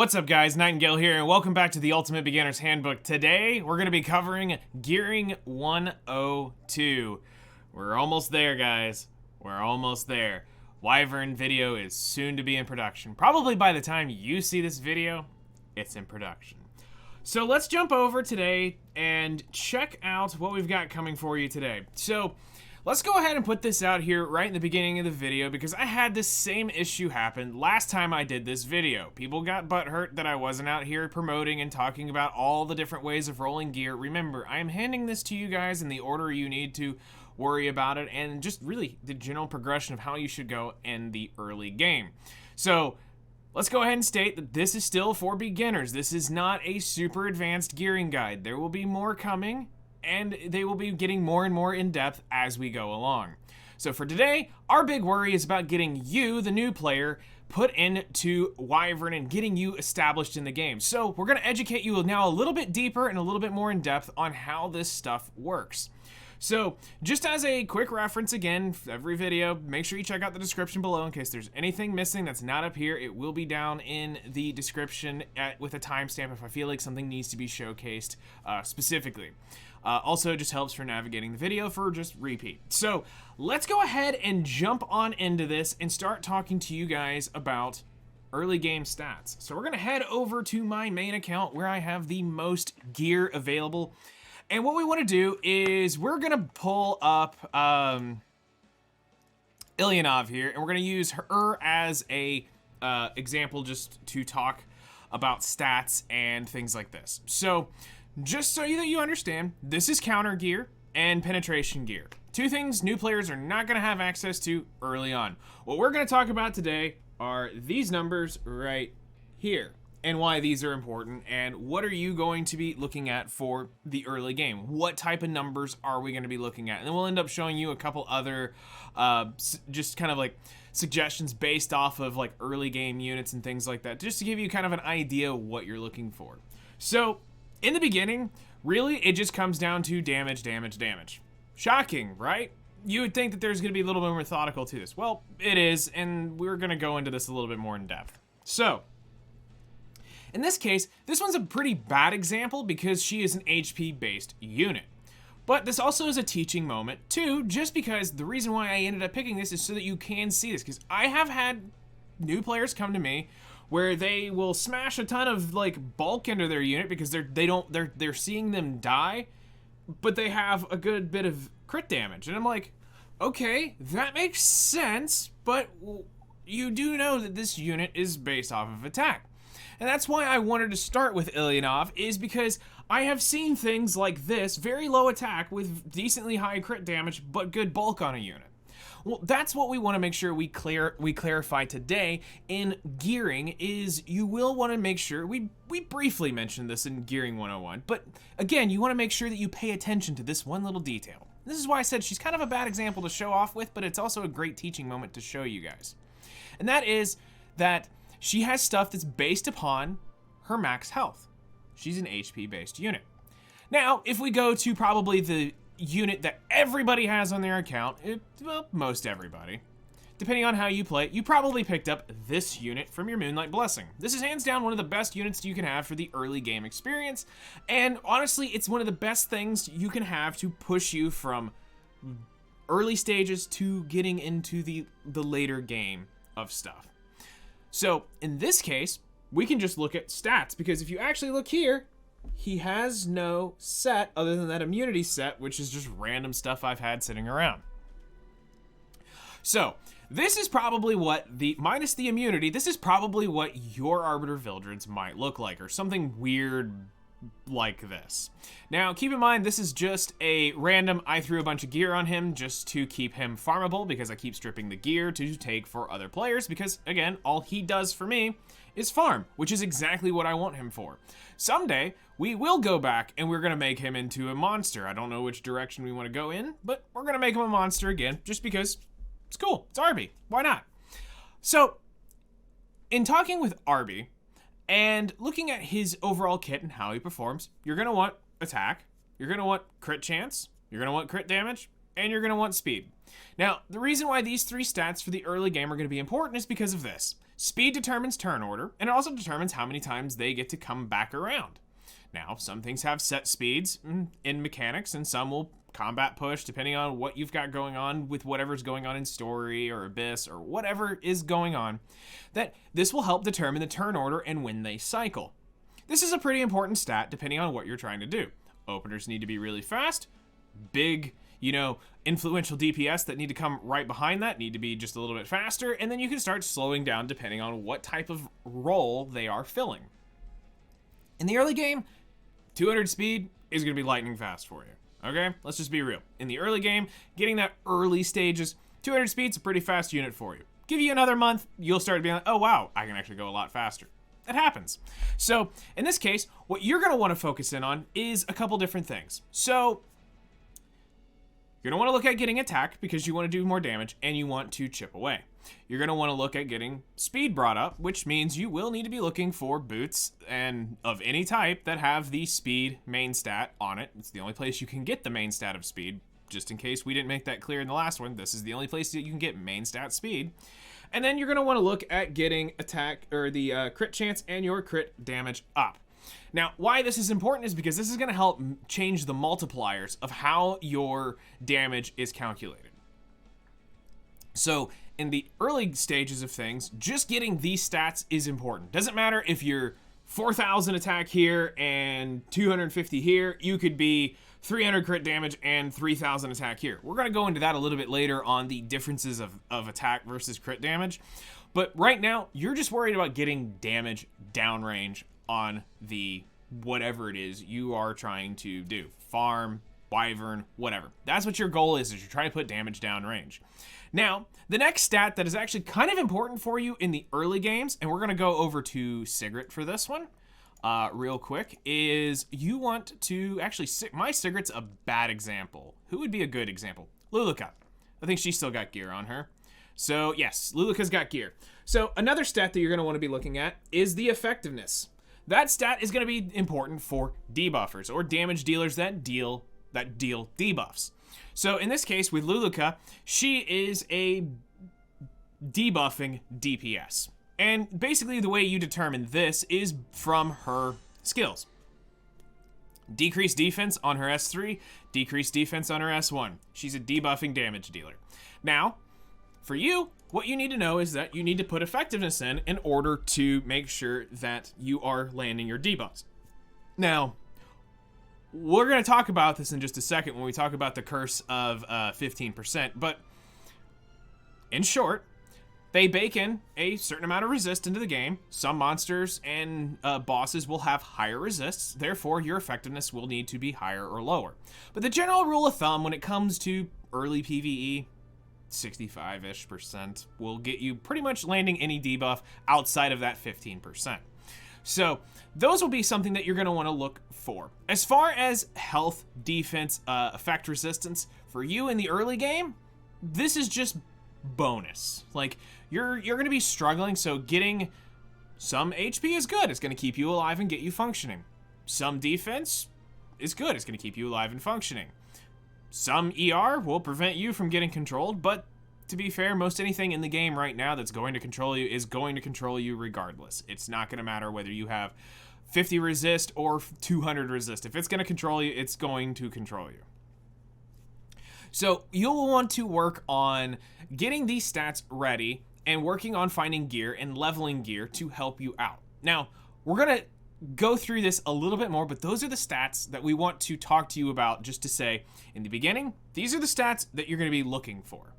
What's up guys, Nightingale here, and welcome back to the Ultimate Beginner's Handbook. Today, we're going to be covering Gearing 102. We're almost there, guys. We're almost there. Wyvern video is soon to be in production. Probably by the time you see this video, it's in production. So let's jump over today and check out what we've got coming for you today. So let's go ahead and put this out here right in the beginning of the video because I had this same issue happen last time I did this video. People got butthurt that I wasn't out here promoting and talking about all the different ways of rolling gear. Remember, I am handing this to you guys in the order you need to worry about it and just really the general progression of how you should go in the early game. So let's go ahead and state that this is still for beginners. This is not a super advanced gearing guide. There will be more coming, and they will be getting more and more in depth as we go along. So for today, our big worry is about getting you, the new player, put into Wyvern and getting you established in the game. So we're gonna educate you now a little bit deeper and a little bit more in depth on how this stuff works. So just as a quick reference again, for every video, make sure you check out the description below in case there's anything missing that's not up here. It will be down in the description with a timestamp if I feel like something needs to be showcased specifically. Also, it just helps for navigating the video for just repeat. So let's go ahead and jump on into this and start talking to you guys about early game stats. So we're gonna head over to my main account where I have the most gear available. And what we want to do is we're going to pull up Ilyanov here, and we're going to use her as a example just to talk about stats and things like this. So just so that you understand, this is counter gear and penetration gear. Two things new players are not going to have access to early on. What we're going to talk about today are these numbers right here, and why these are important, and what are you going to be looking at for the early game? What type of numbers are we going to be looking at? And then we'll end up showing you a couple other just kind of like suggestions based off of like early game units and things like that, just to give you kind of an idea of what you're looking for. So in the beginning, really it just comes down to damage, damage, damage. Shocking, right? You would think that there's going to be a little bit more methodical to this. Well, it is, and we're going to go into this a little bit more in depth. So in this case, this one's a pretty bad example because she is an HP-based unit. But this also is a teaching moment too, just because the reason why I ended up picking this is so that you can see this, because I have had new players come to me where they will smash a ton of like bulk into their unit because they're seeing them die, but they have a good bit of crit damage. And I'm like, okay, that makes sense, but you do know that this unit is based off of attack. And that's why I wanted to start with Ilyanov, is because I have seen things like this, very low attack with decently high crit damage, but good bulk on a unit. Well, that's what we want to make sure we clarify today in gearing, is you will want to make sure, we briefly mentioned this in Gearing 101, but again, you want to make sure that you pay attention to this one little detail. This is why I said she's kind of a bad example to show off with, but it's also a great teaching moment to show you guys. And that is that she has stuff that's based upon her max health. She's an HP-based unit. Now, if we go to probably the unit that everybody has on their account, well, most everybody, depending on how you play, you probably picked up this unit from your Moonlight Blessing. This is hands down one of the best units you can have for the early game experience, and honestly, it's one of the best things you can have to push you from early stages to getting into the later game of stuff. So in this case, we can just look at stats, because if you actually look here, he has no set other than that immunity set, which is just random stuff I've had sitting around. So this is probably what minus the immunity, this is probably what your Arbiter Vildreds might look like, or something weird like this. Now, keep in mind, this is just a random, I threw a bunch of gear on him just to keep him farmable, because I keep stripping the gear to take for other players, because, again, all he does for me is farm, which is exactly what I want him for. Someday, we will go back, and we're going to make him into a monster. I don't know which direction we want to go in, but we're going to make him a monster again, just because it's cool. It's Arby. Why not? So, in talking with Arby, and looking at his overall kit and how he performs, you're going to want attack, you're going to want crit chance, you're going to want crit damage, and you're going to want speed. Now, the reason why these 3 stats for the early game are going to be important is because of this. Speed determines turn order, and it also determines how many times they get to come back around. Now, some things have set speeds in mechanics, and some will combat push depending on what you've got going on with whatever's going on in story or abyss or whatever is going on, that this will help determine the turn order and when they cycle. This is a pretty important stat depending on what you're trying to do. Openers need to be really fast. Big, influential DPS that need to come right behind that need to be just a little bit faster, and then you can start slowing down depending on what type of role they are filling. In the early game, 200 speed is going to be lightning fast for you. Okay, let's just be real. In the early game, getting that early stages, 200 speed's a pretty fast unit for you. Give you another month, you'll start being like, oh wow, I can actually go a lot faster. That happens. So in this case, what you're going to want to focus in on is a couple different things. So you're going to want to look at getting attack because you want to do more damage and you want to chip away. You're going to want to look at getting speed brought up, which means you will need to be looking for boots and of any type that have the speed main stat on it. It's the only place you can get the main stat of speed. Just in case we didn't make that clear in the last one, this is the only place that you can get main stat speed. And then you're going to want to look at getting attack or the crit chance and your crit damage up. Now, why this is important is because this is going to help change the multipliers of how your damage is calculated. So in the early stages of things, just getting these stats is important. Doesn't matter if you're 4,000 attack here and 250 here, you could be 300 crit damage and 3,000 attack here. We're going to go into that a little bit later on the differences of attack versus crit damage. But right now, you're just worried about getting damage downrange on the whatever it is you are trying to do. Farm, Wyvern, whatever. That's what your goal is you're trying to put damage downrange. Now, the next stat that is actually kind of important for you in the early games, and we're going to go over to Sigrid for this one real quick, is you want to actually, my Sigrid's a bad example. Who would be a good example? Luluka. I think she's still got gear on her. So yes, Luluka's got gear. So another stat that you're going to want to be looking at is the effectiveness. That stat is going to be important for debuffers or damage dealers that deal debuffs. So in this case with Luluka, she is a debuffing DPS. And basically the way you determine this is from her skills. Decreased defense on her S3, decreased defense on her S1. She's a debuffing damage dealer. Now, for you, what you need to know is that you need to put effectiveness in order to make sure that you are landing your debuffs. Now, we're going to talk about this in just a second when we talk about the curse of 15%, but in short, they bake in a certain amount of resist into the game. Some monsters and bosses will have higher resists, therefore your effectiveness will need to be higher or lower. But the general rule of thumb when it comes to early PvE, 65-ish% will get you pretty much landing any debuff outside of that 15%. So those will be something that you're going to want to look for. As far as health, defense, effect resistance, for you in the early game, this is just bonus. Like, you're going to be struggling, so getting some HP is good. It's going to keep you alive and get you functioning. Some defense is good. It's going to keep you alive and functioning. Some ER will prevent you from getting controlled, but to be fair, most anything in the game right now that's going to control you is going to control you regardless. It's not going to matter whether you have 50 resist or 200 resist. If it's going to control you, it's going to control you. So you'll want to work on getting these stats ready and working on finding gear and leveling gear to help you out. Now, we're going to go through this a little bit more, but those are the stats that we want to talk to you about just to say, in the beginning, these are the stats that you're going to be looking for.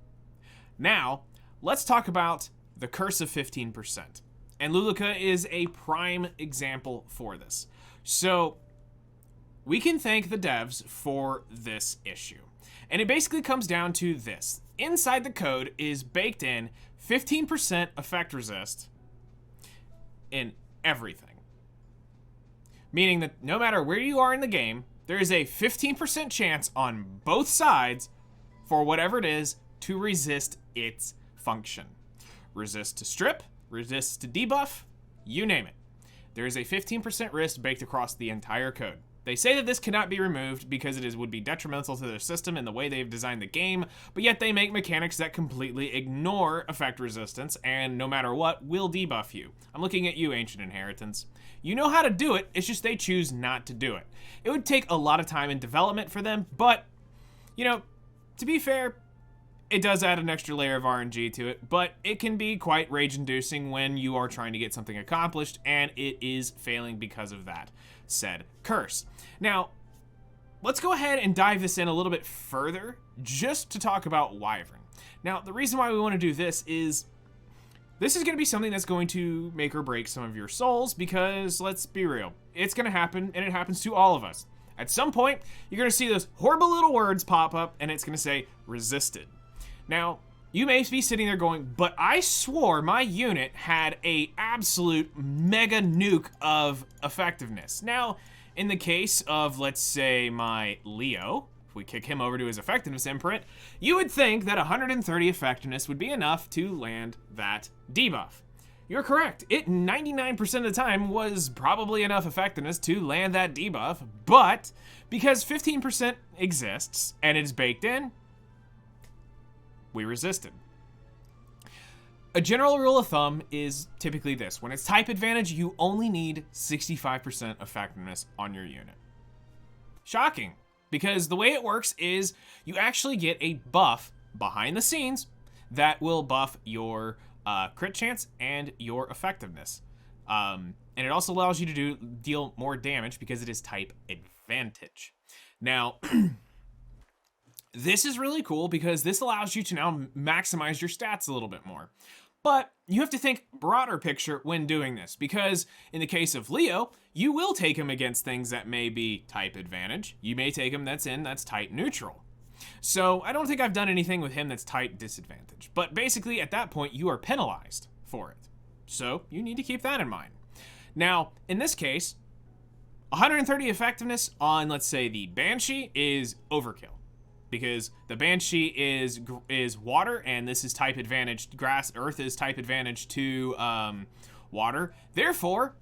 Now, let's talk about the curse of 15%. And Luluka is a prime example for this. So, we can thank the devs for this issue. And it basically comes down to this. Inside the code is baked in 15% effect resist in everything. Meaning that no matter where you are in the game, there is a 15% chance on both sides for whatever it is to resist its function. Resist to strip, resist to debuff, you name it. There is a 15% risk baked across the entire code. They say that this cannot be removed because would be detrimental to their system and the way they've designed the game, but yet they make mechanics that completely ignore effect resistance and no matter what, will debuff you. I'm looking at you, Ancient Inheritance. You know how to do it, it's just they choose not to do it. It would take a lot of time in development for them, but, you know, to be fair, it does add an extra layer of RNG to it, but it can be quite rage-inducing when you are trying to get something accomplished, and it is failing because of that said curse. Now, let's go ahead and dive this in a little bit further, just to talk about Wyvern. Now, the reason why we want to do this is this is going to be something that's going to make or break some of your souls, because let's be real, it's going to happen, and it happens to all of us. At some point, you're going to see those horrible little words pop up, and it's going to say, resisted. Now, you may be sitting there going, but I swore my unit had a absolute mega nuke of effectiveness. Now, in the case of, let's say, my Leo, if we kick him over to his effectiveness imprint, you would think that 130 effectiveness would be enough to land that debuff. You're correct. It 99% of the time was probably enough effectiveness to land that debuff, but because 15% exists and it's baked in, we resisted. A general rule of thumb is typically this. When it's type advantage, you only need 65% effectiveness on your unit. Shocking, because the way it works is you actually get a buff behind the scenes that will buff your crit chance and your effectiveness. And it also allows you to deal more damage because it is type advantage. Now, this is really cool because this allows you to now maximize your stats a little bit more. But you have to think broader picture when doing this, because in the case of Leo, you will take him against things that may be type advantage. You may take him that's type neutral. So I don't think I've done anything with him that's type disadvantage. But basically at that point, you are penalized for it. So you need to keep that in mind. Now, in this case, 130 effectiveness on, let's say, the Banshee is overkill. Because the Banshee is water, and this is type advantage. Earth is type advantage to water. Therefore,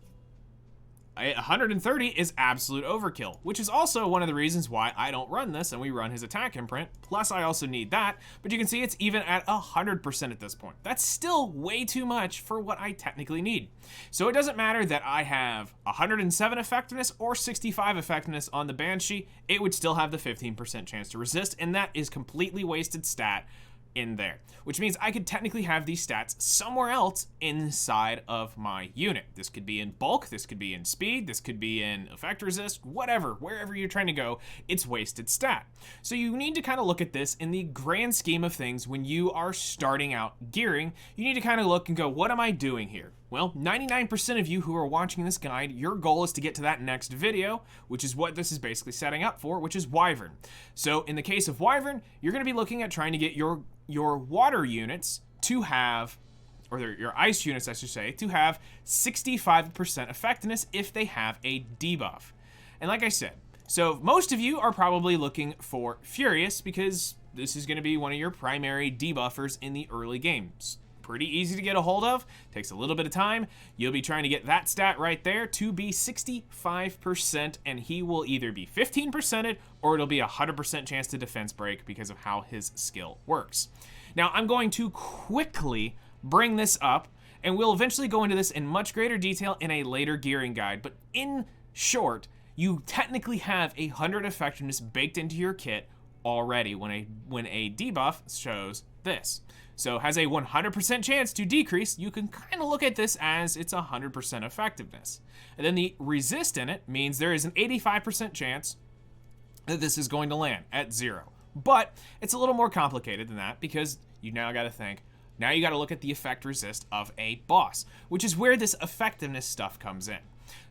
130 is absolute overkill, which is also one of the reasons why I don't run this and we run his attack imprint. Plus, I also need that, but you can see it's even at 100% at this point. That's still way too much for what I technically need. So it doesn't matter that I have 107 effectiveness or 65 effectiveness on the Banshee, it would still have the 15% chance to resist, and that is completely wasted stat in there, which means I could technically have these stats somewhere else inside of my unit. This could be in bulk, this could be in speed, this could be in effect resist, whatever, wherever you're trying to go, it's wasted stat. So you need to kind of look at this in the grand scheme of things. When you are starting out gearing, you need to kind of look and go, what am I doing here? Well, 99% of you who are watching this guide, your goal is to get to that next video, which is what this is basically setting up for, which is Wyvern. So in the case of Wyvern, you're going to be looking at trying to get your water units to have, or your ice units, I should say, to have 65% effectiveness if they have a debuff. And like I said, so most of you are probably looking for Furious because this is going to be one of your primary debuffers in the early games. Pretty easy to get a hold of, takes a little bit of time. You'll be trying to get that stat right there to be 65%, and he will either be 15%ed or it'll be a 100% chance to defense break because of how his skill works. Now, I'm going to quickly bring this up, and we'll eventually go into this in much greater detail in a later gearing guide, but in short, you technically have 100 effectiveness baked into your kit already when a debuff shows this. So it has a 100% chance to decrease. You can kind of look at this as it's 100% effectiveness. And then the resist in it means there is an 85% chance that this is going to land at 0. But it's a little more complicated than that because you now got to think, now you got to look at the effect resist of a boss, which is where this effectiveness stuff comes in.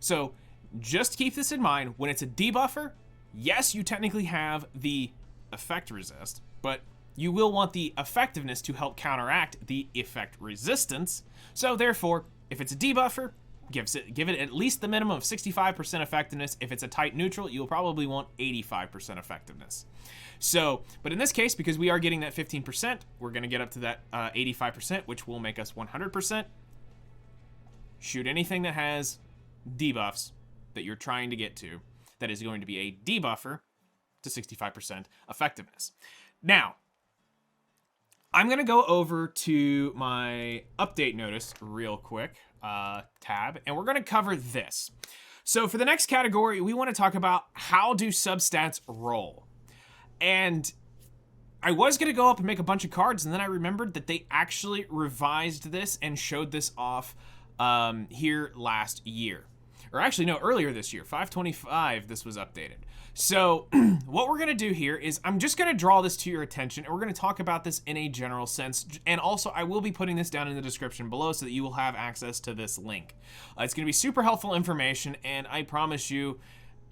So just keep this in mind. When it's a debuffer, yes, you technically have the effect resist, but you will want the effectiveness to help counteract the effect resistance. So therefore, if it's a debuffer, give it at least the minimum of 65% effectiveness. If it's a type neutral, you'll probably want 85% effectiveness. So, but in this case, because we are getting that 15%, we're gonna get up to that 85%, which will make us 100%. Shoot anything that has debuffs that you're trying to get to. that is going to be a debuffer to 65% effectiveness. Now, I'm going to go over to my update notice real quick, tab, and we're going to cover this. So for the next category, we want to talk about how do substats roll. And I was going to go up and make a bunch of cards, and then I remembered that they actually revised this and showed this off here last year. Or actually, no, earlier this year, 5/25, this was updated. So what we're going to do here is I'm just going to draw this to your attention, and we're going to talk about this in a general sense. And also, I will be putting this down in the description below so that you will have access to this link. It's going to be super helpful information, and I promise you,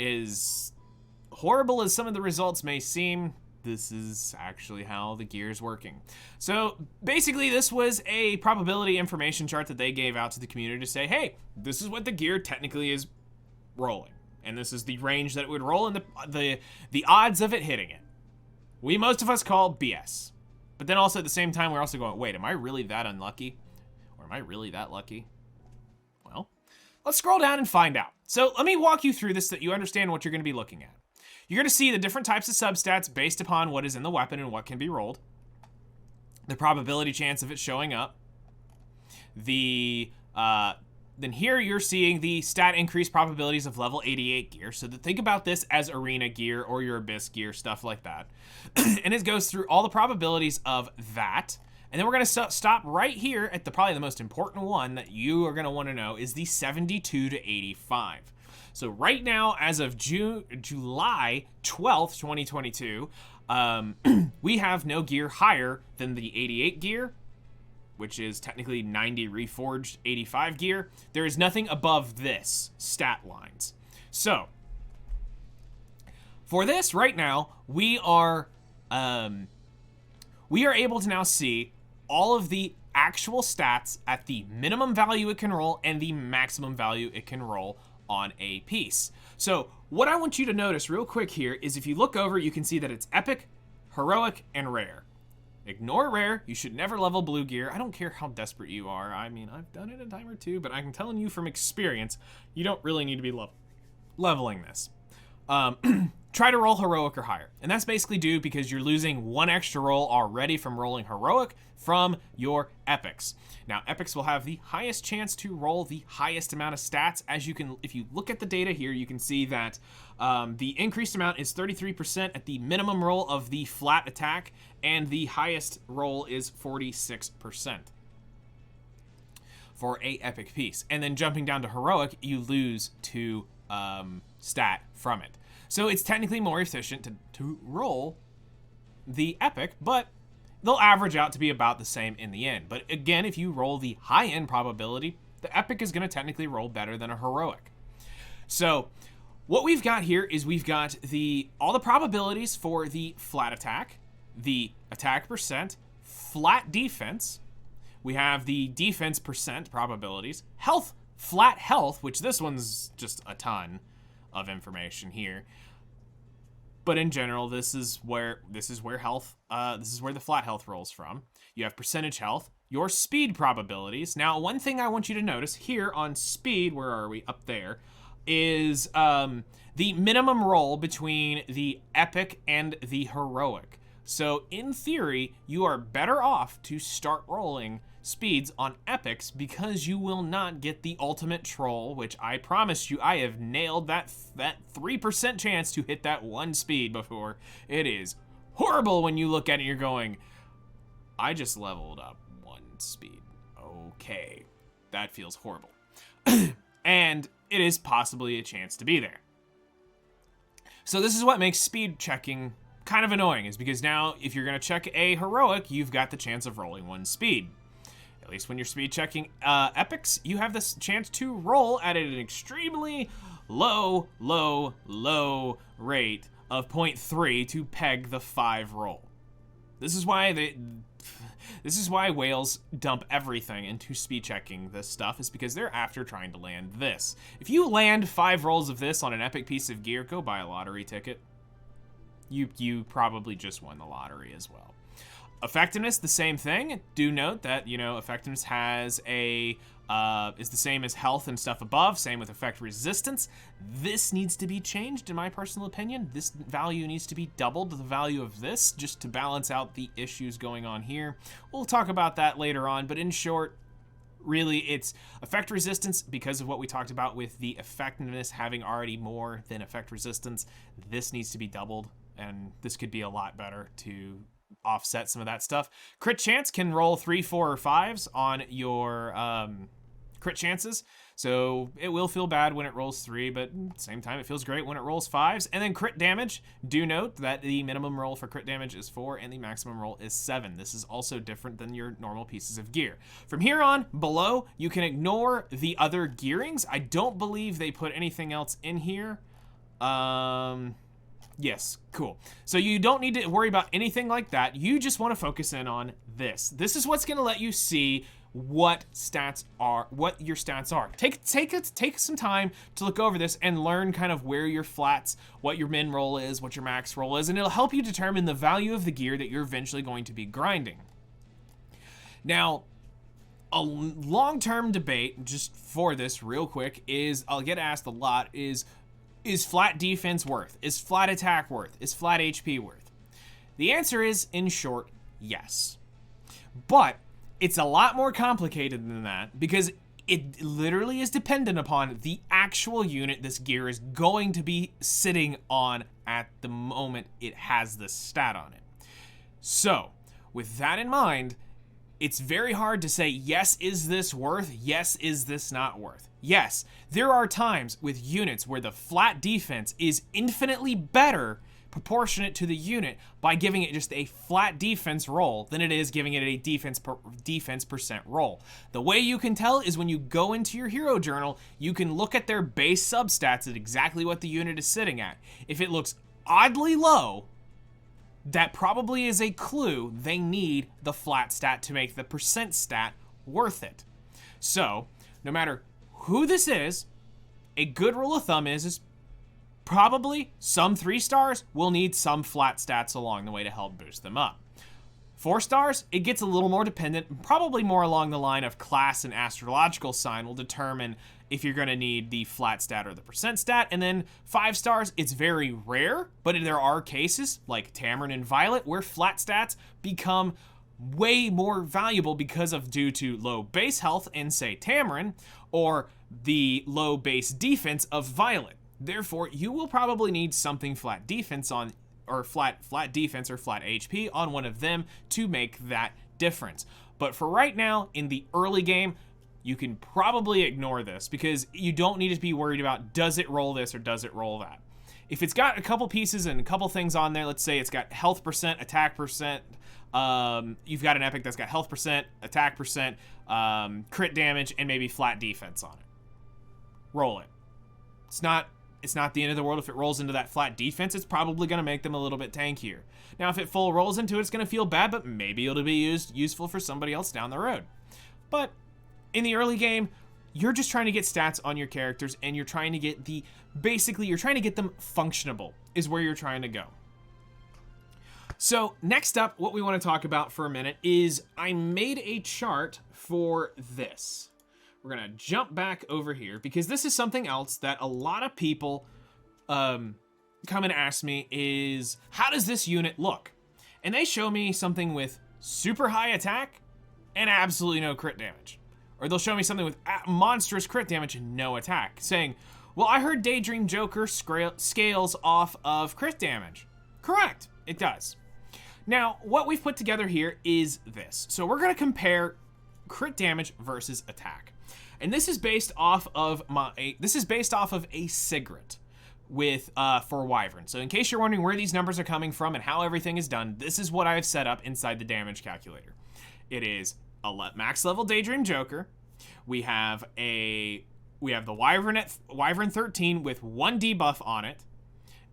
as horrible as some of the results may seem, this is actually how the gear is working. So basically, this was a probability information chart that they gave out to the community to say, hey, this is what the gear technically is rolling. And this is the range that it would roll and the odds of it hitting it. Most of us call BS. But then also at the same time, we're also going, wait, am I really that unlucky? Or am I really that lucky? Well, let's scroll down and find out. So let me walk you through this so that you understand what you're going to be looking at. You're going to see the different types of substats based upon what is in the weapon and what can be rolled. The probability chance of it showing up. Then here you're seeing the stat increase probabilities of level 88 gear. So think about this as arena gear or your abyss gear, stuff like that. And it goes through all the probabilities of that. And then we're going to stop right here at probably the most important one that you are going to want to know is the 72 to 85. So right now, as of July 12th, 2022, we have no gear higher than the 88 gear, which is technically 90 reforged 85 gear. There is nothing above this stat lines. So for this right now, we are able to now see all of the actual stats at the minimum value it can roll and the maximum value it can roll on a piece. So what I want you to notice real quick here is if you look over, you can see that it's epic, heroic, and rare. Ignore rare. You should never level blue gear. I don't care how desperate you are. I mean, I've done it a time or two, but I'm telling you from experience, you don't really need to be leveling this. Try to roll heroic or higher. And that's basically due because you're losing one extra roll already from rolling heroic from your epics. Now, epics will have the highest chance to roll the highest amount of stats. As you can, if you look at the data here, you can see that the increased amount is 33% at the minimum roll of the flat attack, and the highest roll is 46% for a epic piece. And then jumping down to heroic, you lose 2 stat from it. So it's technically more efficient to roll the epic, but they'll average out to be about the same in the end. But again, if you roll the high-end probability, the epic is going to technically roll better than a heroic. So what we've got here is we've got all the probabilities for the flat attack, the attack percent, flat defense. We have the defense percent probabilities, health, flat health, which this one's just a ton of information here. But in general, this is where health, this is where the flat health rolls from. You have percentage health, your speed probabilities. Now, one thing I want you to notice here on speed, where are we? Up there, is the minimum roll between the epic and the heroic. So in theory, you are better off to start rolling speeds on epics because you will not get the ultimate troll, which I promise you I have nailed that 3% chance to hit that 1 speed before. It is horrible when you look at it and you're going, I just leveled up 1 speed. Okay, that feels horrible. And it is possibly a chance to be there. So this is what makes speed checking kind of annoying, is because now if you're going to check a heroic, you've got the chance of rolling 1 speed. At least when you're speed checking epics, you have this chance to roll at an extremely low rate of 0.3 to peg the 5 roll. This is why whales dump everything into speed checking this stuff, is because they're after trying to land this. If you land 5 rolls of this on an epic piece of gear, go buy a lottery ticket. You probably just won the lottery as well. Effectiveness, the same thing. Do note that, effectiveness has a is the same as health and stuff above. Same with effect resistance. This needs to be changed, in my personal opinion. This value needs to be doubled the value of this, just to balance out the issues going on here. We'll talk about that later on, but in short, really, it's effect resistance because of what we talked about with the effectiveness having already more than effect resistance. This needs to be doubled, and this could be a lot better to offset some of that stuff. Crit chance can roll 3, 4, or 5s on your crit chances, so it will feel bad when it rolls 3, but at the same time it feels great when it rolls 5s. And then crit damage, do note that the minimum roll for crit damage is 4 and the maximum roll is 7. This is also different than your normal pieces of gear. From here on below, you can ignore the other gearings. I don't believe they put anything else in here. Yes, cool. So you don't need to worry about anything like that. You just want to focus in on this. This is what's going to let you see what your stats are. Take some time to look over this and learn kind of where your flats, what your min roll is, what your max roll is, and it'll help you determine the value of the gear that you're eventually going to be grinding. Now, a long-term debate, just for this real quick, is, I'll get asked a lot, is flat defense worth? Is flat attack worth? Is flat HP worth? The answer is, in short, yes. But it's a lot more complicated than that, because it literally is dependent upon the actual unit this gear is going to be sitting on at the moment it has this stat on it. So, with that in mind, it's very hard to say, yes, is this worth? Yes, is this not worth? Yes, there are times with units where the flat defense is infinitely better proportionate to the unit by giving it just a flat defense roll than it is giving it a defense percent roll. The way you can tell is when you go into your hero journal, you can look at their base substats at exactly what the unit is sitting at. If it looks oddly low, that probably is a clue they need the flat stat to make the percent stat worth it. So, no matter who this is, a good rule of thumb is probably some 3 stars will need some flat stats along the way to help boost them up. 4 stars, it gets a little more dependent, probably more along the line of class and astrological sign will determine if you're going to need the flat stat or the percent stat. And then 5 stars, it's very rare, but there are cases like Tamarin and Violet where flat stats become way more valuable because of due to low base health in, say, Tamarin, or the low base defense of Violet. Therefore, you will probably need something flat defense on, or flat defense or flat HP on one of them to make that difference. But for right now, in the early game, you can probably ignore this because you don't need to be worried about does it roll this or does it roll that. If it's got a couple pieces and a couple things on there, let's say it's got health percent, attack percent, you've got an epic that's got health percent, attack percent, crit damage, and maybe flat defense on it. Roll it. It's not the end of the world if it rolls into that flat defense. It's probably going to make them a little bit tankier. Now, if it full rolls into it, it's going to feel bad, but maybe it'll be useful for somebody else down the road. But in the early game, you're just trying to get stats on your characters, and you're trying to get you're trying to get them functionable, is where you're trying to go. So next up, what we want to talk about for a minute is I made a chart for this. We're going to jump back over here because this is something else that a lot of people come and ask me is, how does this unit look? And they show me something with super high attack and absolutely no crit damage. Or they'll show me something with monstrous crit damage and no attack, saying, well, I heard Daydream Joker scales off of crit damage. Correct, it does. Now, what we've put together here is this. So we're going to compare crit damage versus attack. And this is based off of a Sigret with for Wyvern. So in case you're wondering where these numbers are coming from and how everything is done, this is what I've set up inside the damage calculator. It is a max level Daydream Joker. We have the Wyvern at Wyvern 13 with 1 debuff on it,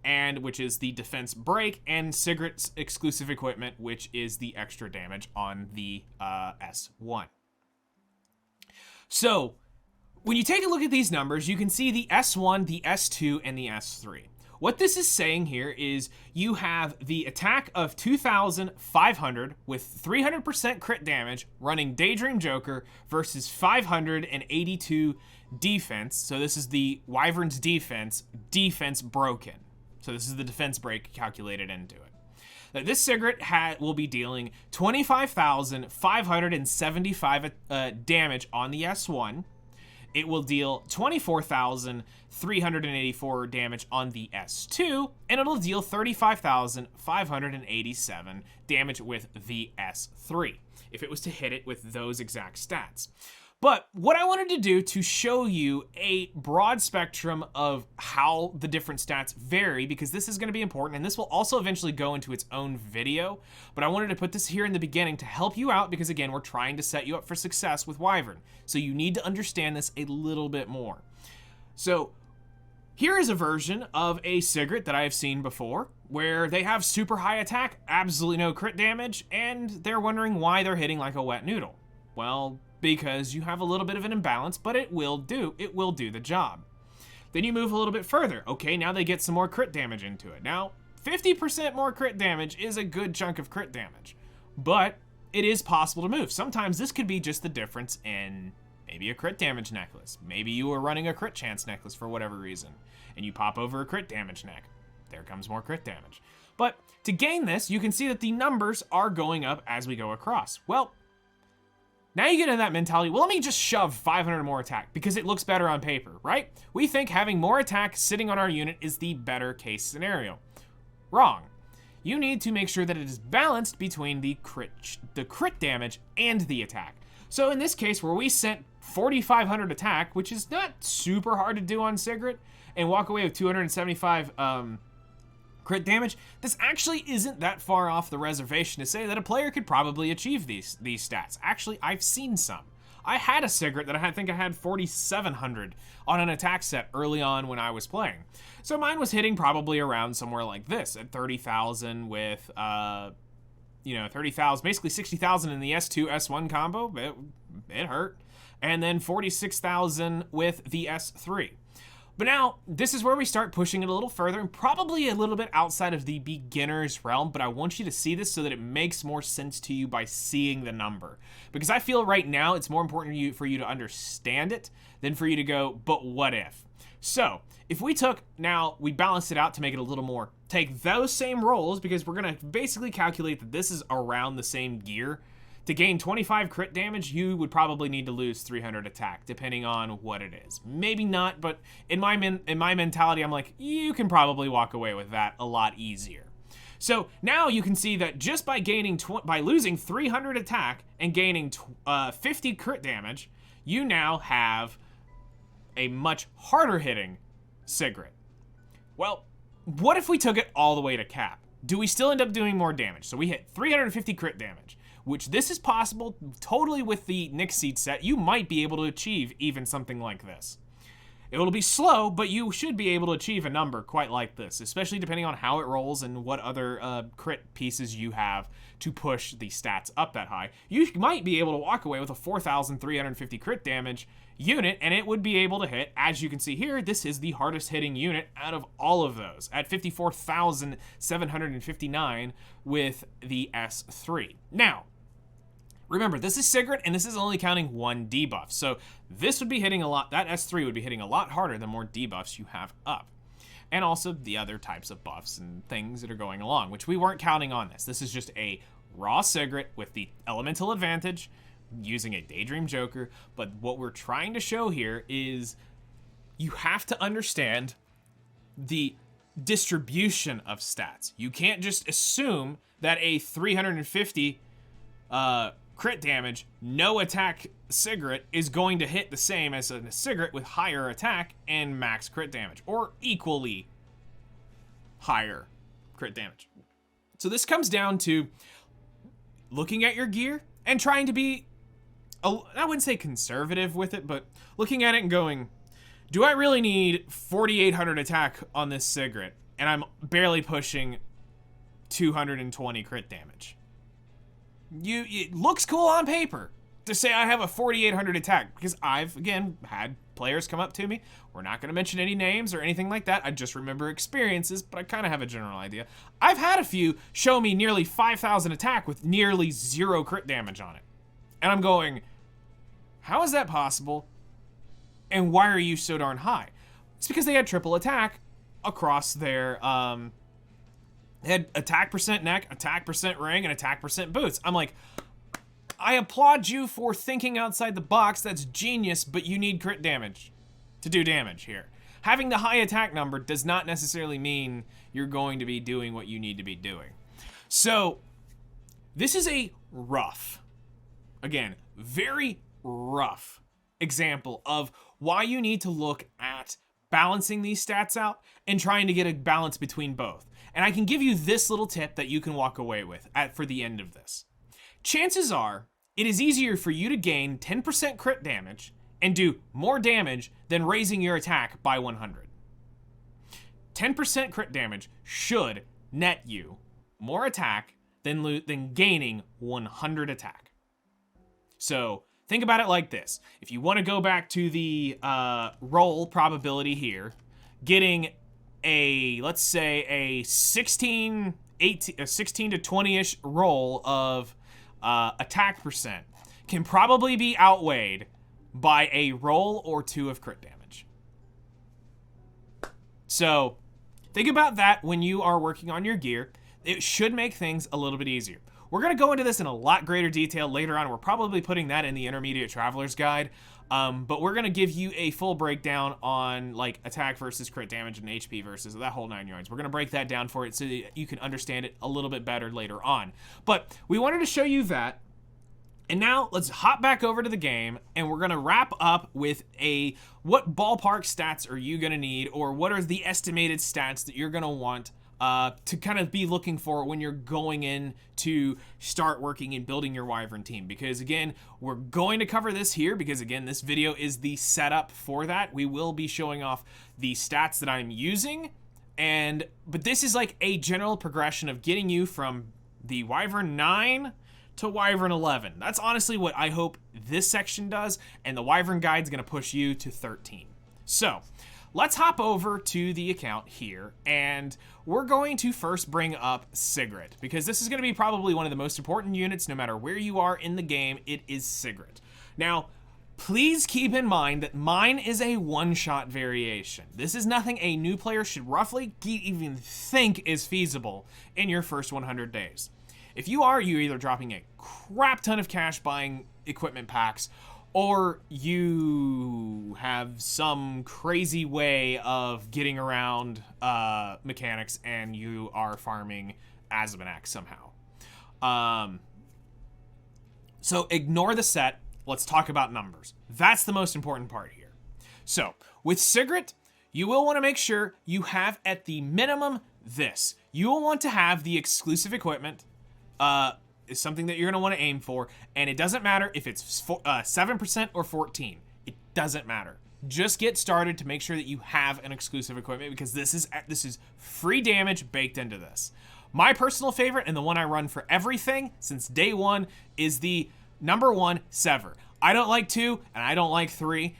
and which is the defense break, and Sigret's exclusive equipment, which is the extra damage on the S1. So, when you take a look at these numbers, you can see the S1, the S2, and the S3. what this is saying here is you have the attack of 2,500 with 300% crit damage running Daydream Joker versus 582 defense. So this is the Wyvern's defense broken. So this is the defense break calculated into it. Now, this cigarette will be dealing 25,575 damage on the S1. It will deal 24,384 damage on the S2, and it'll deal 35,587 damage with the S3, if it was to hit it with those exact stats. But what I wanted to do to show you a broad spectrum of how the different stats vary, because this is going to be important, and this will also eventually go into its own video, but I wanted to put this here in the beginning to help you out, because again, we're trying to set you up for success with Wyvern. So you need to understand this a little bit more. So here is a version of a cigarette that I have seen before, where they have super high attack, absolutely no crit damage, and they're wondering why they're hitting like a wet noodle. Well, because you have a little bit of an imbalance, but it will do the job. Then you move a little bit further. Okay, now they get some more crit damage into it. Now, 50% more crit damage is a good chunk of crit damage, but it is possible to move. Sometimes this could be just the difference in maybe a crit damage necklace. Maybe you were running a crit chance necklace for whatever reason, and you pop over a crit damage neck. There comes more crit damage. But to gain this, you can see that the numbers are going up as we go across. Well, now you get into that mentality, well, let me just shove 500 more attack because it looks better on paper, right? We think having more attack sitting on our unit is the better case scenario. Wrong. You need to make sure that it is balanced between the crit damage and the attack. So in this case, where we sent 4,500 attack, which is not super hard to do on Sigrid, and walk away with 275 crit damage, this actually isn't that far off the reservation to say that a player could probably achieve these stats. Actually, I've seen some. I had a Sigrid that I think I had 4,700 on an attack set early on when I was playing. So mine was hitting probably around somewhere like this at 30,000 with, 30,000, basically 60,000 in the S2, S1 combo. It hurt. And then 46,000 with the S3. But now, this is where we start pushing it a little further and probably a little bit outside of the beginner's realm, but I want you to see this so that it makes more sense to you by seeing the number. Because I feel right now it's more important for you to understand it than for you to go, but what if? So, if we we balanced it out to make it a little more, take those same rolls, because we're going to basically calculate that this is around the same gear. To gain 25 crit damage, you would probably need to lose 300 attack, depending on what it is. Maybe not, but in my mentality, I'm like, you can probably walk away with that a lot easier. So now you can see that just by losing 300 attack and gaining 50 crit damage, you now have a much harder hitting Sigrid. Well, what if we took it all the way to cap? Do we still end up doing more damage? So we hit 350 crit damage, which this is possible totally with the Nixseed set. You might be able to achieve even something like this. It will be slow, but you should be able to achieve a number quite like this, especially depending on how it rolls and what other crit pieces you have to push the stats up that high. You might be able to walk away with a 4,350 crit damage unit, and it would be able to hit, as you can see here, this is the hardest hitting unit out of all of those, at 54,759 with the S3. Now, remember, this is Sigrid, and this is only counting one debuff. So this would be hitting a lot, that S3 would be hitting a lot harder the more debuffs you have up. And also the other types of buffs and things that are going along, which we weren't counting on this. This is just a raw Sigrid with the elemental advantage, using a Daydream Joker. But what we're trying to show here is you have to understand the distribution of stats. You can't just assume that a 350 crit damage, no attack Sigrid is going to hit the same as a Sigrid with higher attack and max crit damage, or equally higher crit damage. So this comes down to looking at your gear and trying to be, I wouldn't say conservative with it, but looking at it and going, do I really need 4,800 attack on this Sigrid, and I'm barely pushing 220 crit damage? It looks cool on paper. to say I have a 4,800 attack, because I've, again, had players come up to me. We're not going to mention any names or anything like that. I just remember experiences, but I kind of have a general idea. I've had a few show me nearly 5,000 attack with nearly 0 crit damage on it. And I'm going, how is that possible? And why are you so darn high? It's because they had triple attack across their, they had attack percent neck, attack percent ring, and attack percent boots. I'm like, I applaud you for thinking outside the box. That's genius, but you need crit damage to do damage here. Having the high attack number does not necessarily mean you're going to be doing what you need to be doing. So this is a rough, again, very rough example of why you need to look at balancing these stats out and trying to get a balance between both. And I can give you this little tip that you can walk away with for the end of this. Chances are, it is easier for you to gain 10% crit damage and do more damage than raising your attack by 100. 10% crit damage should net you more attack than gaining 100 attack. So think about it like this. If you want to go back to the roll probability here, getting let's say a 16 to 20-ish roll of attack percent can probably be outweighed by a roll or 2 of crit damage. So think about that when you are working on your gear. It should make things a little bit easier. We're going to go into this in a lot greater detail later on. We're probably putting that in the Intermediate Traveler's Guide. But we're going to give you a full breakdown on like attack versus crit damage and HP versus that whole 9 yards. We're going to break that down for it so that you can understand it a little bit better later on. But we wanted to show you that. And now let's hop back over to the game, and we're going to wrap up with what ballpark stats are you going to need, or what are the estimated stats that you're going to want to kind of be looking for when you're going in to start working and building your Wyvern team. Because again, we're going to cover this here because again, this video is the setup for that. We will be showing off the stats that I'm using, but this is like a general progression of getting you from the Wyvern 9 to Wyvern 11. That's honestly what I hope this section does, and the Wyvern Guide is going to push you to 13. So let's hop over to the account here, and we're going to first bring up Sigrid, because this is going to be probably one of the most important units no matter where you are in the game. It is Sigrid. Now, please keep in mind that mine is a one-shot variation. This is nothing a new player should roughly even think is feasible in your first 100 days. If you are, you're either dropping a crap ton of cash buying equipment packs, or you have some crazy way of getting around mechanics and you are farming Azabanac somehow. So ignore the set. Let's talk about numbers. That's the most important part here. So with Sigrid, you will want to make sure you have at the minimum this. You will want to have the exclusive equipment. Is something that you're going to want to aim for, and it doesn't matter if it's 7% or 14. It doesn't matter. Just get started to make sure that you have an exclusive equipment, because this is free damage baked into this. My personal favorite, and the one I run for everything since day one, is the number 1 Sever. I don't like 2 and I don't like 3.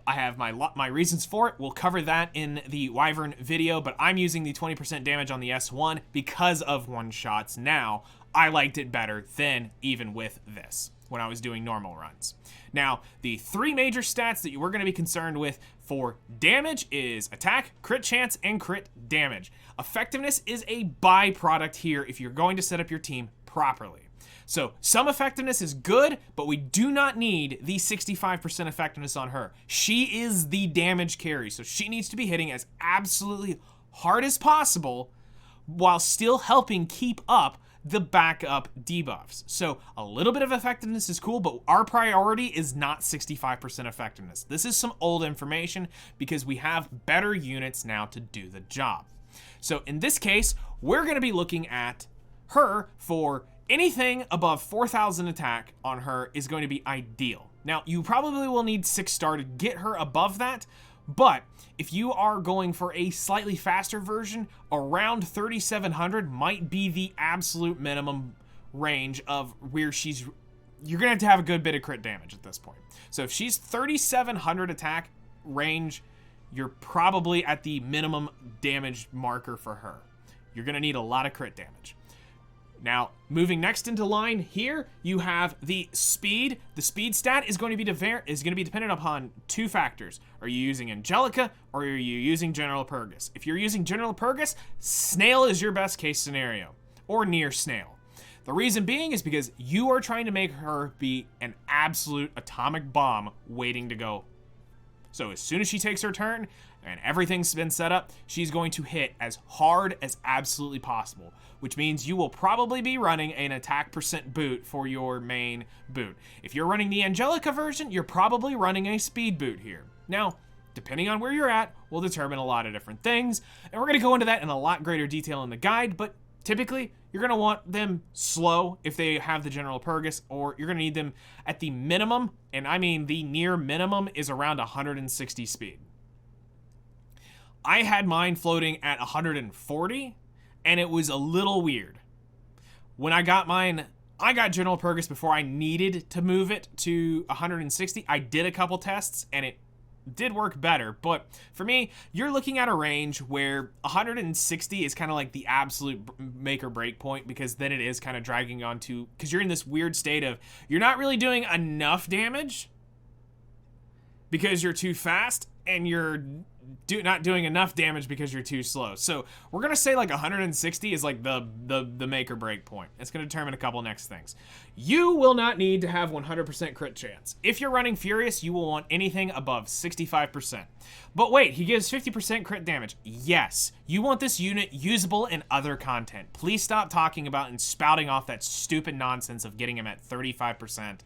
I have my reasons for it. We'll cover that in the Wyvern video, but I'm using the 20% damage on the S1 because of one-shots now. I liked it better than even with this when I was doing normal runs. Now, the 3 major stats that we're going to be concerned with for damage is attack, crit chance, and crit damage. Effectiveness is a byproduct here if you're going to set up your team properly. So some effectiveness is good, but we do not need the 65% effectiveness on her. She is the damage carry, so she needs to be hitting as absolutely hard as possible while still helping keep up the backup debuffs. So a little bit of effectiveness is cool, but our priority is not 65% effectiveness. This is some old information because we have better units now to do the job. So in this case, we're going to be looking at her for anything above 4,000 attack on her is going to be ideal. Now, you probably will need 6-star to get her above that, but if you are going for a slightly faster version, around 3,700 might be the absolute minimum range of where she's you're going to have a good bit of crit damage at this point. So if she's 3,700 attack range, you're probably at the minimum damage marker for her. You're going to need a lot of crit damage. Now, moving next into line here, you have the speed. The speed stat is going to be dependent upon two factors. Are you using Angelica or are you using General Purgus? If you're using General Purgus, Snail is your best case scenario, or near Snail. The reason being is because you are trying to make her be an absolute atomic bomb waiting to go. So as soon as she takes her turn and everything's been set up, she's going to hit as hard as absolutely possible, which means you will probably be running an attack percent boot for your main boot. If you're running the Angelica version, you're probably running a speed boot here. Now, depending on where you're at, will determine a lot of different things, and we're going to go into that in a lot greater detail in the guide, but typically, you're going to want them slow if they have the General Purgus, or you're going to need them at the minimum, and I mean the near minimum is around 160 speed. I had mine floating at 140, and it was a little weird. When I got mine, I got General Purgus before I needed to move it to 160. I did a couple tests, and it did work better, but for me, you're looking at a range where 160 is kind of like the absolute make or break point, because then it is kind of dragging on to, because you're in this weird state of you're not really doing enough damage because you're too fast, and you're not doing enough damage because you're too slow. So we're gonna say like 160 is like the make or break point. It's gonna determine a couple next things. You will not need to have 100% crit chance. If you're running Furious, you will want anything above 65%. But wait, he gives 50% crit damage. Yes, you want this unit usable in other content. Please stop talking about and spouting off that stupid nonsense of getting him at 35%.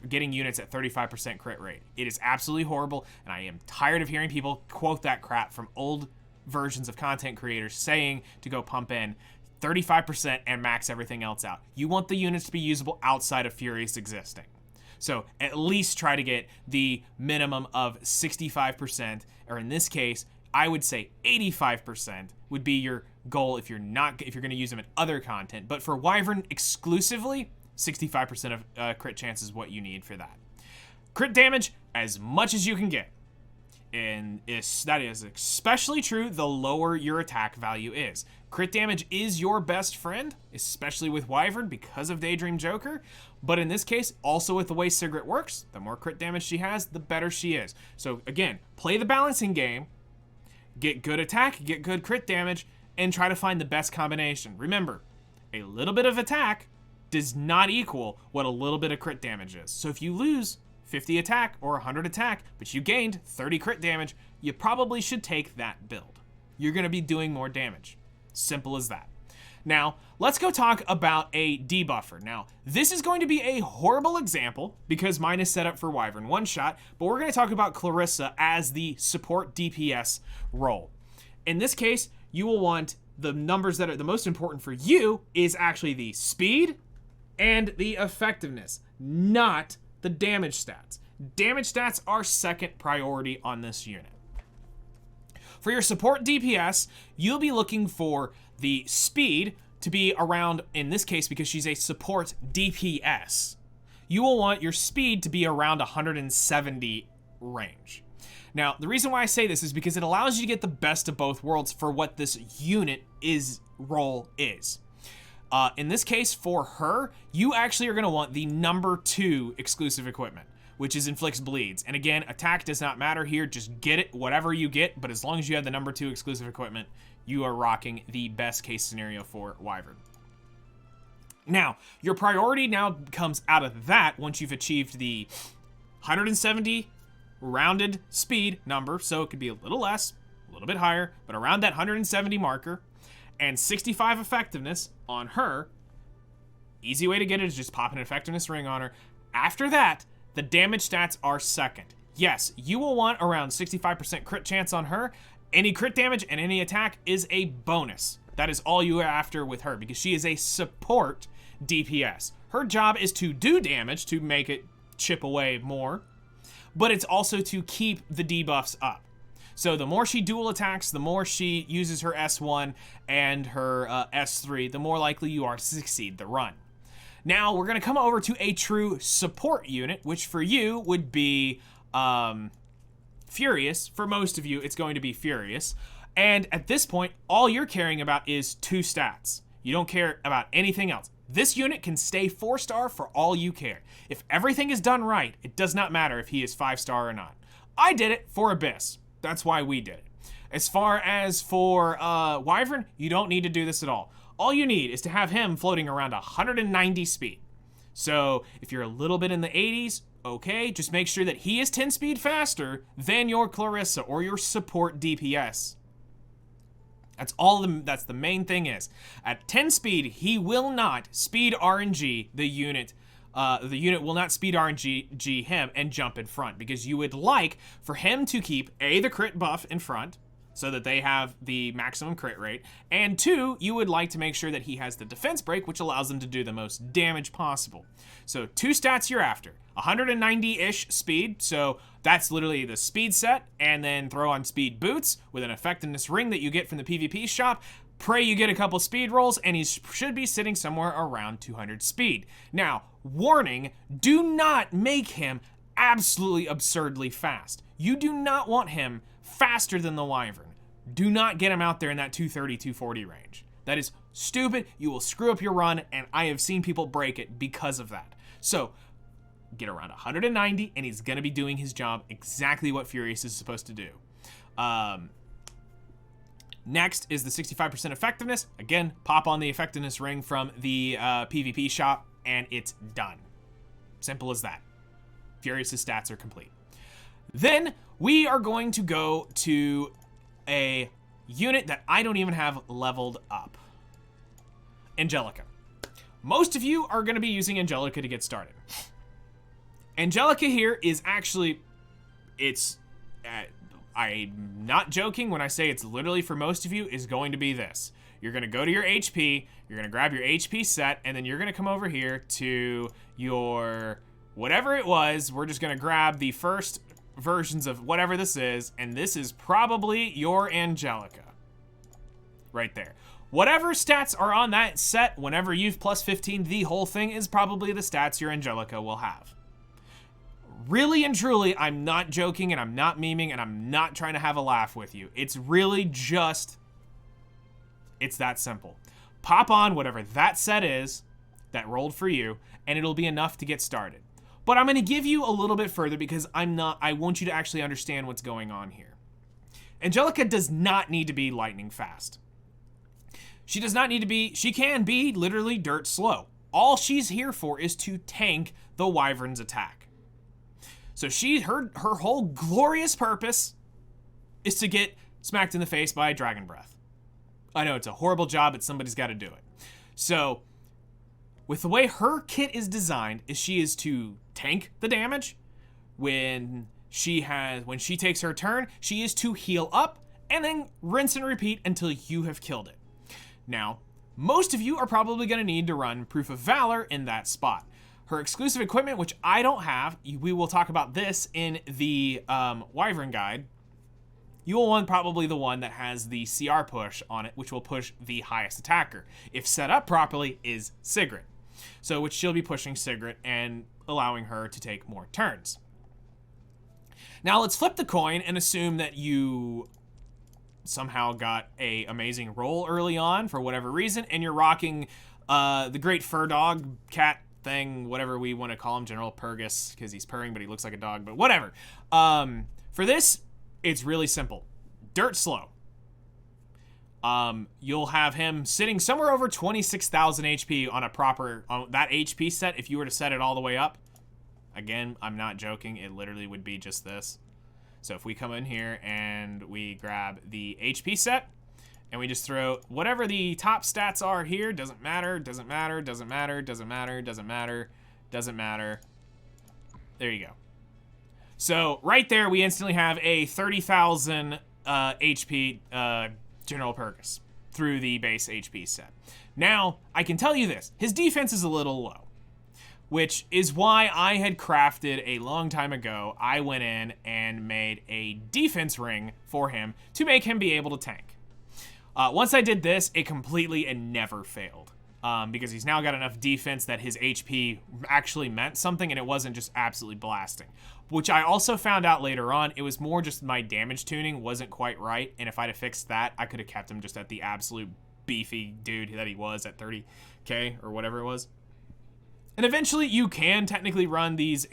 Getting units at 35% crit rate. It is absolutely horrible, and I am tired of hearing people quote that crap from old versions of content creators saying to go pump in 35% and max everything else out. You want the units to be usable outside of Furious existing. So at least try to get the minimum of 65%, or in this case, I would say 85% would be your goal if you're going to use them in other content. But for Wyvern exclusively, 65% of crit chance is what you need for that. Crit damage, as much as you can get. And that is especially true the lower your attack value is. Crit damage is your best friend, especially with Wyvern because of Daydream Joker. But in this case, also with the way Sigrid works, the more crit damage she has, the better she is. So again, play the balancing game, get good attack, get good crit damage, and try to find the best combination. Remember, a little bit of attack does not equal what a little bit of crit damage is. So if you lose 50 attack or 100 attack, but you gained 30 crit damage, you probably should take that build. You're going to be doing more damage. Simple as that. Now, let's go talk about a debuffer. Now, this is going to be a horrible example because mine is set up for Wyvern one-shot, but we're going to talk about Clarissa as the support DPS role. In this case, you will want the numbers that are the most important for you is actually the speed and the effectiveness, not the damage stats. Damage stats are second priority on this unit. For your support DPS, you'll be looking for the speed to be around, in this case, because she's a support DPS, you will want your speed to be around 170 range. Now, the reason why I say this is because it allows you to get the best of both worlds for what this unit role is. In this case, for her, you actually are going to want the number 2 exclusive equipment, which is Inflicts Bleeds. And again, attack does not matter here. Just get it, whatever you get. But as long as you have the number 2 exclusive equipment, you are rocking the best case scenario for Wyvern. Now, your priority now comes out of that once you've achieved the 170 rounded speed number. So it could be a little less, a little bit higher, but around that 170 marker. And 65 effectiveness on her. Easy way to get it is just pop an effectiveness ring on her. After that, the damage stats are second. Yes, you will want around 65% crit chance on her. Any crit damage and any attack is a bonus. That is all you are after with her because she is a support DPS. Her job is to do damage to make it chip away more, but it's also to keep the debuffs up. So the more she dual attacks, the more she uses her S1 and her S3, the more likely you are to succeed the run. Now we're going to come over to a true support unit, which for you would be Furious. For most of you, it's going to be Furious. And at this point, all you're caring about is 2 stats. You don't care about anything else. This unit can stay 4-star for all you care. If everything is done right, it does not matter if he is 5-star or not. I did it for Abyss. That's why we did it. As far as for Wyvern, you don't need to do this at all. All you need is to have him floating around 190 speed. So if you're a little bit in the 80s, okay, just make sure that he is 10 speed faster than your Clarissa or your support DPS. That's the main thing is. At 10 speed, he will not speed RNG the unit. The unit will not speed RNG him and jump in front, because you would like for him to keep A, the crit buff in front, so that they have the maximum crit rate, and 2, you would like to make sure that he has the defense break, which allows them to do the most damage possible. So 2 stats you're after. 190-ish speed, so that's literally the speed set, and then throw on speed boots with an effectiveness ring that you get from the PvP shop. Pray you get a couple speed rolls, and he should be sitting somewhere around 200 speed. Now, warning, do not make him absolutely absurdly fast. You do not want him faster than the Wyvern. Do not get him out there in that 230, 240 range. That is stupid. You will screw up your run, and I have seen people break it because of that. So, get around 190, and he's going to be doing his job exactly what Furious is supposed to do. Next is the 65% effectiveness. Again, pop on the effectiveness ring from the PvP shop, and it's done. Simple as that. Furious's stats are complete. Then we are going to go to a unit that I don't even have leveled up. Angelica. Most of you are going to be using Angelica to get started. Angelica here is actually, I'm not joking when I say it's literally for most of you, is going to be this. You're going to go to your HP, you're going to grab your HP set, and then you're going to come over here to your, whatever it was, we're just going to grab the first versions of whatever this is, and this is probably your Angelica. Right there. Whatever stats are on that set, whenever you've plus 15, the whole thing is probably the stats your Angelica will have. Really and truly, I'm not joking, and I'm not memeing, and I'm not trying to have a laugh with you. It's really just, it's that simple. Pop on whatever that set is that rolled for you, and it'll be enough to get started. But I'm going to give you a little bit further because I want you to actually understand what's going on here. Angelica does not need to be lightning fast. She does not need to be, she can be literally dirt slow. All she's here for is to tank the Wyvern's attack. So her whole glorious purpose is to get smacked in the face by Dragon Breath. I know it's a horrible job, but somebody's got to do it. So with the way her kit is designed, is she is to tank the damage. When she takes her turn, she is to heal up and then rinse and repeat until you have killed it. Now, most of you are probably going to need to run Proof of Valor in that spot. Her exclusive equipment, which I don't have, we will talk about this in the Wyvern guide. You will want probably the one that has the CR push on it, which will push the highest attacker. If set up properly, is Sigrid. So, which she'll be pushing Sigrid and allowing her to take more turns. Now, let's flip the coin and assume that you somehow got a amazing roll early on for whatever reason, and you're rocking the great fur dog cat thing, whatever we want to call him, General Purgus, because he's purring, but he looks like a dog, but whatever. For this, it's really simple. Dirt slow. You'll have him sitting somewhere over 26,000 HP on that HP set if you were to set it all the way up. Again, I'm not joking, it literally would be just this. So if we come in here and we grab the HP set, and we just throw whatever the top stats are here, doesn't matter, doesn't matter, doesn't matter, doesn't matter, doesn't matter, doesn't matter. There you go. So right there, we instantly have a 30,000 HP General Purgus through the base HP set. Now, I can tell you this, his defense is a little low, which is why I had crafted a long time ago, I went in and made a defense ring for him to make him be able to tank. Once I did this, it completely and never failed. because he's now got enough defense that his HP actually meant something and it wasn't just absolutely blasting. Which I also found out later on, it was more just my damage tuning wasn't quite right, and if I'd have fixed that, I could have kept him just at the absolute beefy dude that he was at 30k or whatever it was. And eventually you can technically run this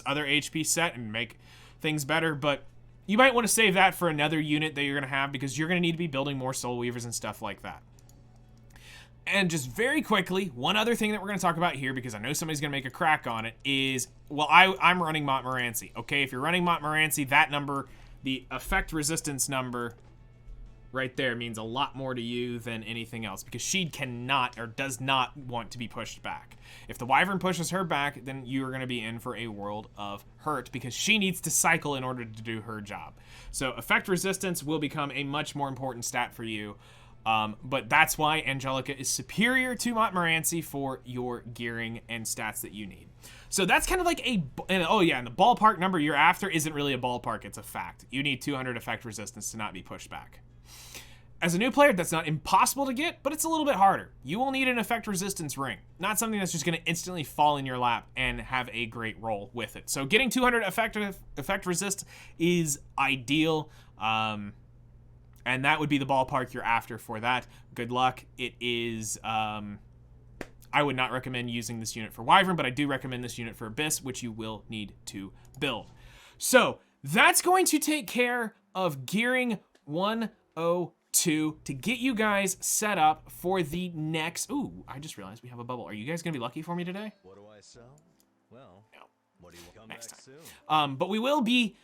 other HP set and make things better, but you might want to save that for another unit that you're going to have because you're going to need to be building more Soul Weavers and stuff like that. And just very quickly, one other thing that we're going to talk about here, because I know somebody's going to make a crack on it, is, well, I'm running Montmorency. Okay, if you're running Montmorency, that number, the effect resistance number right there, means a lot more to you than anything else, because she cannot or does not want to be pushed back. If the Wyvern pushes her back, then you are going to be in for a world of hurt, because she needs to cycle in order to do her job. So effect resistance will become a much more important stat for you. But that's why Angelica is superior to Montmorency for your gearing and stats that you need. So that's kind of like and the ballpark number you're after isn't really a ballpark, it's a fact. You need 200 effect resistance to not be pushed back. As a new player, that's not impossible to get, but it's a little bit harder. You will need an effect resistance ring, not something that's just going to instantly fall in your lap and have a great roll with it. So getting 200 effect resist is ideal. And that would be the ballpark you're after for that. Good luck. It is, I would not recommend using this unit for Wyvern, but I do recommend this unit for Abyss, which you will need to build. So that's going to take care of gearing 102 to get you guys set up for the next. Ooh, I just realized we have a bubble. Are you guys going to be lucky for me today? What do I sell? Well, no. What do you come next back time. Soon? But we will be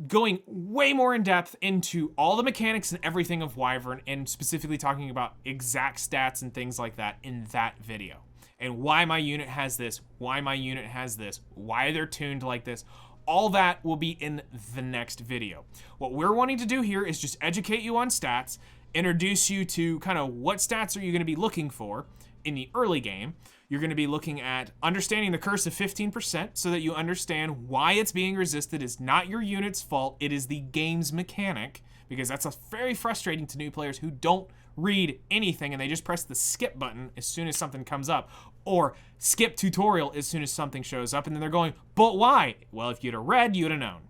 going way more in depth into all the mechanics and everything of Wyvern, and specifically talking about exact stats and things like that in that video. And why my unit has this, why my unit has this, why they're tuned like this. All that will be in the next video. What we're wanting to do here is just educate you on stats, introduce you to kind of what stats are you going to be looking for in the early game. You're going to be looking at understanding the curse of 15% so that you understand why it's being resisted is not your unit's fault, it is the game's mechanic, because that's very frustrating to new players who don't read anything and they just press the skip button as soon as something comes up, or skip tutorial as soon as something shows up, and then they're going, but why? Well, if you'd have read, you'd have known.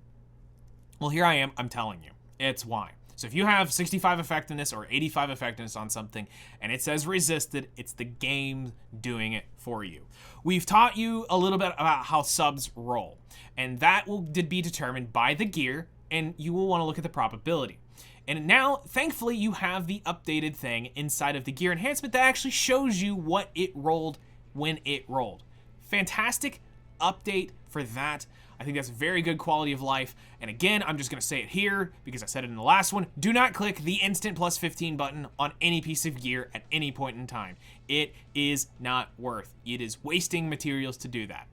Well, here I am, I'm telling you, it's why. So if you have 65 effectiveness or 85 effectiveness on something and it says resisted, it's the game doing it for you. We've taught you a little bit about how subs roll, and that will be determined by the gear, and you will want to look at the probability. And now, thankfully, you have the updated thing inside of the gear enhancement that actually shows you what it rolled when it rolled. Fantastic update for that. I think that's a very good quality of life. And again, I'm just going to say it here because I said it in the last one. Do not click the instant plus 15 button on any piece of gear at any point in time. It is not worth. It is wasting materials to do that.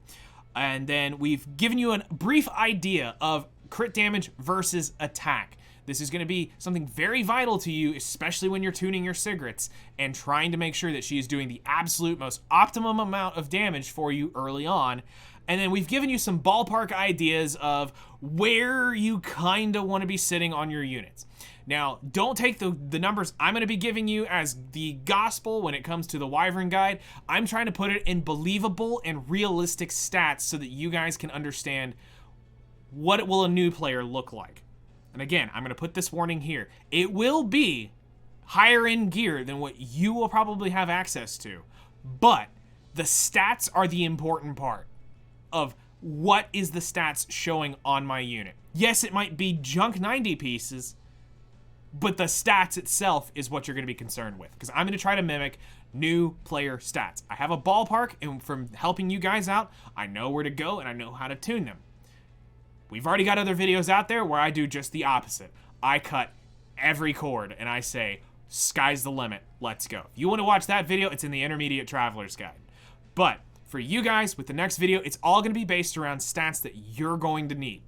And then we've given you a brief idea of crit damage versus attack. This is going to be something very vital to you, especially when you're tuning your Sigrets and trying to make sure that she is doing the absolute most optimum amount of damage for you early on. And then we've given you some ballpark ideas of where you kind of want to be sitting on your units. Now, don't take the numbers I'm going to be giving you as the gospel when it comes to the Wyvern guide. I'm trying to put it in believable and realistic stats so that you guys can understand what will a new player look like. And again, I'm going to put this warning here. It will be higher end gear than what you will probably have access to, but the stats are the important part of what is the stats showing on my unit. Yes, it might be junk 90 pieces, but the stats itself is what you're going to be concerned with, because I'm going to try to mimic new player stats. I have a ballpark, and from helping you guys out, I know where to go and I know how to tune them. We've already got other videos out there where I do just the opposite. I cut every cord and I say, sky's the limit, let's go. If you want to watch that video, it's in the Intermediate Traveler's Guide. But for you guys, with the next video, it's all going to be based around stats that you're going to need.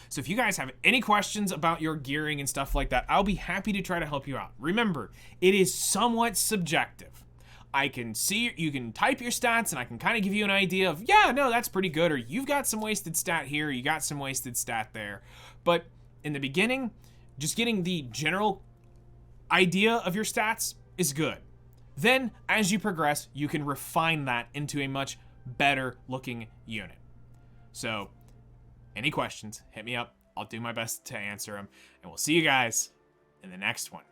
So if you guys have any questions about your gearing and stuff like that, I'll be happy to try to help you out. Remember, it is somewhat subjective. I can see, you can type your stats and I can kind of give you an idea of, yeah, no, that's pretty good, or you've got some wasted stat here, you got some wasted stat there. But in the beginning, just getting the general idea of your stats is good. Then, as you progress, you can refine that into a much better looking unit. So, any questions, hit me up. I'll do my best to answer them. And we'll see you guys in the next one.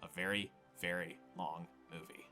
A very, very long movie.